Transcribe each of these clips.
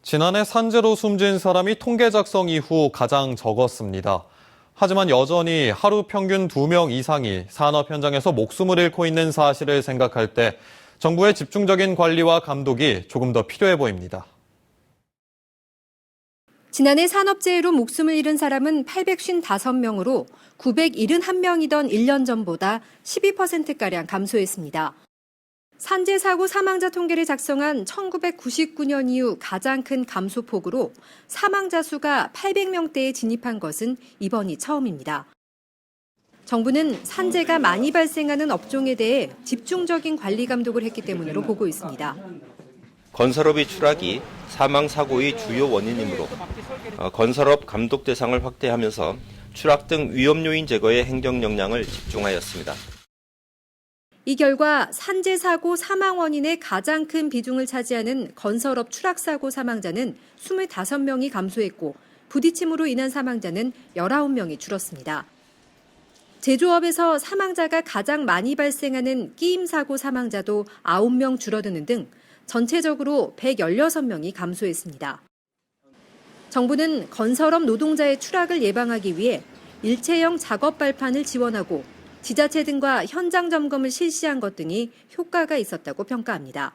지난해 산재로 숨진 사람이 통계 작성 이후 가장 적었습니다. 하지만 여전히 하루 평균 2명 이상이 산업 현장에서 목숨을 잃고 있는 사실을 생각할 때 정부의 집중적인 관리와 감독이 조금 더 필요해 보입니다. 지난해 산업재해로 목숨을 잃은 사람은 855명으로 971명이던 1년 전보다 12%가량 감소했습니다. 산재 사고 사망자 통계를 작성한 1999년 이후 가장 큰 감소폭으로 사망자 수가 800명대에 진입한 것은 이번이 처음입니다. 정부는 산재가 많이 발생하는 업종에 대해 집중적인 관리 감독을 했기 때문으로 보고 있습니다. 건설업의 추락이 사망 사고의 주요 원인이므로 건설업 감독 대상을 확대하면서 추락 등 위험 요인 제거에 행정 역량을 집중하였습니다. 이 결과 산재 사고 사망 원인의 가장 큰 비중을 차지하는 건설업 추락 사고 사망자는 25명이 감소했고 부딪힘으로 인한 사망자는 19명이 줄었습니다. 제조업에서 사망자가 가장 많이 발생하는 끼임 사고 사망자도 9명 줄어드는 등 전체적으로 116명이 감소했습니다. 정부는 건설업 노동자의 추락을 예방하기 위해 일체형 작업 발판을 지원하고 지자체 등과 현장 점검을 실시한 것 등이 효과가 있었다고 평가합니다.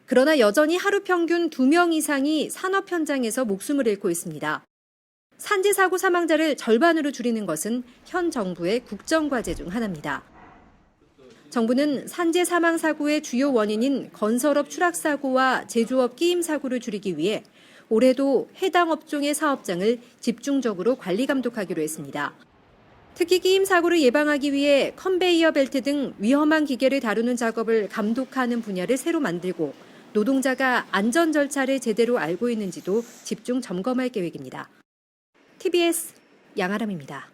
그러나 여전히 하루 평균 2명 이상이 산업 현장에서 목숨을 잃고 있습니다. 산재 사고 사망자를 절반으로 줄이는 것은 현 정부의 국정과제 중 하나입니다. 정부는 산재 사망 사고의 주요 원인인 건설업 추락 사고와 제조업 끼임 사고를 줄이기 위해 올해도 해당 업종의 사업장을 집중적으로 관리 감독하기로 했습니다. 특히 끼임 사고를 예방하기 위해 컨베이어 벨트 등 위험한 기계를 다루는 작업을 감독하는 분야를 새로 만들고 노동자가 안전 절차를 제대로 알고 있는지도 집중 점검할 계획입니다. TBS 양아람입니다.